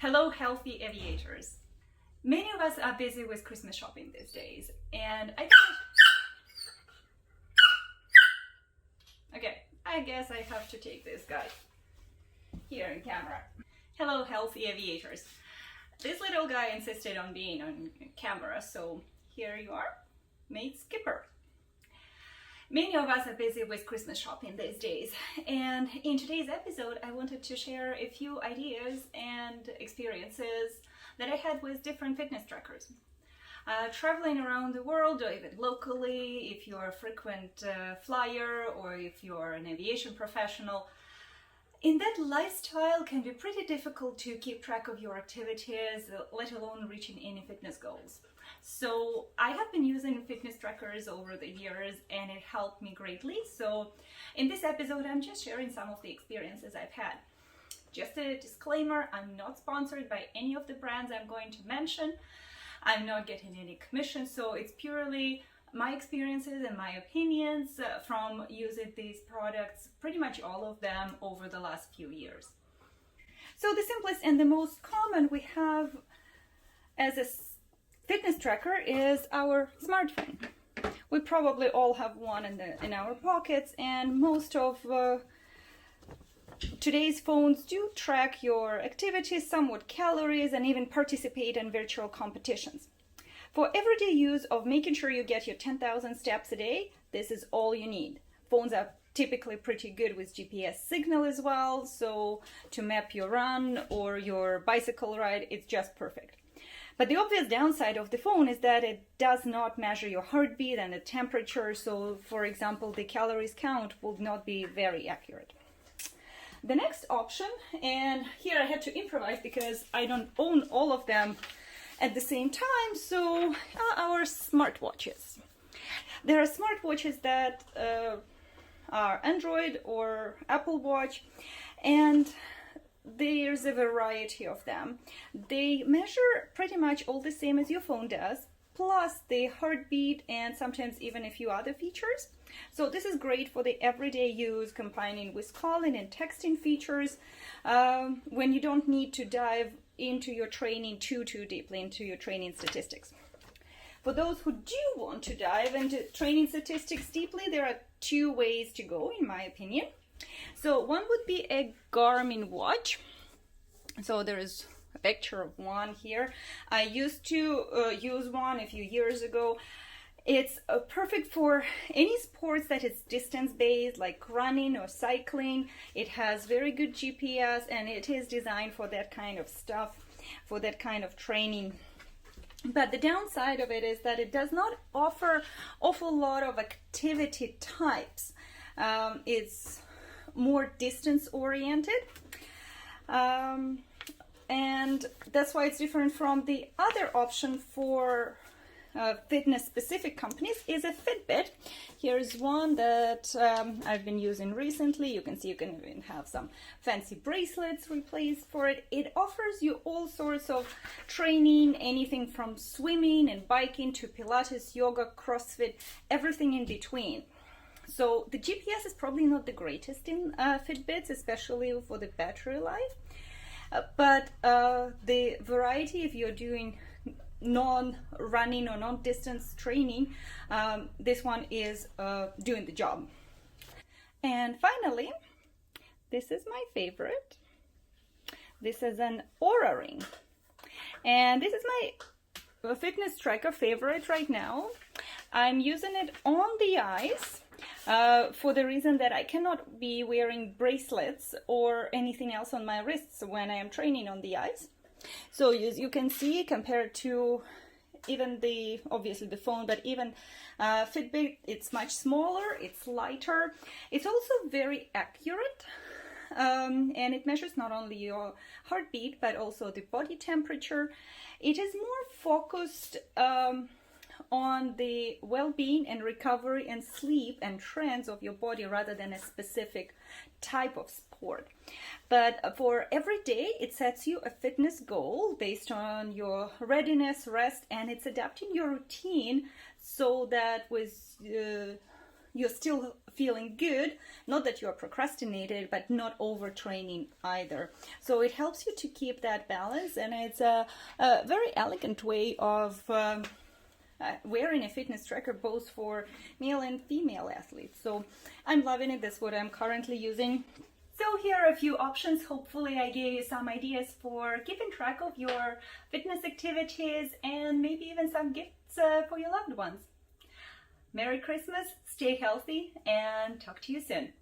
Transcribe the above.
Hello, healthy aviators. Many of us are busy with Christmas shopping these days, and I guess I have to take this guy here in camera. Hello, healthy aviators. This little guy insisted on being on camera, so here you are, mate Skipper. Many of us are busy with Christmas shopping these days, and in today's episode I wanted to share a few ideas and experiences that I had with different fitness trackers. Traveling around the world, or even locally, if you're a frequent flyer or if you're an aviation professional, in that lifestyle can be pretty difficult to keep track of your activities, let alone reaching any fitness goals. So I have been using fitness trackers over the years and it helped me greatly. So in this episode, I'm just sharing some of the experiences I've had. Just a disclaimer, I'm not sponsored by any of the brands I'm going to mention. I'm not getting any commission, so it's purely my experiences and my opinions from using these products, pretty much all of them over the last few years. So the simplest and the most common we have as a fitness tracker is our smartphone. We probably all have one in our pockets, and most of today's phones do track your activities, somewhat calories, and even participate in virtual competitions. For everyday use of making sure you get your 10,000 steps a day, this is all you need. Phones are typically pretty good with GPS signal as well, so to map your run or your bicycle ride, it's just perfect. But the obvious downside of the phone is that it does not measure your heartbeat and the temperature, so for example, the calories count will not be very accurate. The next option, and here I had to improvise because I don't own all of them at the same time, so our smartwatches. There are smartwatches that are Android or Apple Watch, and there's a variety of them. They measure pretty much all the same as your phone does, plus the heartbeat and sometimes even a few other features. So this is great for the everyday use, combining with calling and texting features when you don't need to dive into your training too deeply into your training statistics. For those who do want to dive into training statistics deeply, there are two ways to go, in my opinion. So one would be a Garmin watch. So there is a picture of one here. I used to use one a few years ago. It's perfect for any sports that is distance-based, like running or cycling. It has very good GPS and it is designed for that kind of stuff, for that kind of training. But the downside of it is that it does not offer awful lot of activity types. It's more distance-oriented. And that's why it's different from the other option for fitness-specific companies is a Fitbit. Here's one that I've been using recently. You can see you can even have some fancy bracelets replaced for it. It offers you all sorts of training, anything from swimming and biking to Pilates, yoga, CrossFit, everything in between. So the GPS is probably not the greatest in Fitbits, especially for the battery life. But the variety, if you're doing non-running or non-distance training, this one is doing the job. And finally, this is my favorite. This is an Oura ring. And this is my fitness tracker favorite right now. I'm using it on the ice for the reason that I cannot be wearing bracelets or anything else on my wrists when I am training on the ice. So as you can see, compared to even obviously the phone, but even Fitbit, it's much smaller, it's lighter. It's also very accurate, and it measures not only your heartbeat, but also the body temperature. It is more focused on the well-being and recovery and sleep and trends of your body rather than a specific type of sport. But for every day, it sets you a fitness goal based on your readiness, rest, and it's adapting your routine so that with you're still feeling good, not that you're procrastinated, but not overtraining either. So it helps you to keep that balance, and it's a very elegant way of wearing a fitness tracker both for male and female athletes. So I'm loving it. That's what I'm currently using. So here are a few options. Hopefully I gave you some ideas for keeping track of your fitness activities and maybe even some gifts for your loved ones. Merry Christmas, stay healthy, and talk to you soon.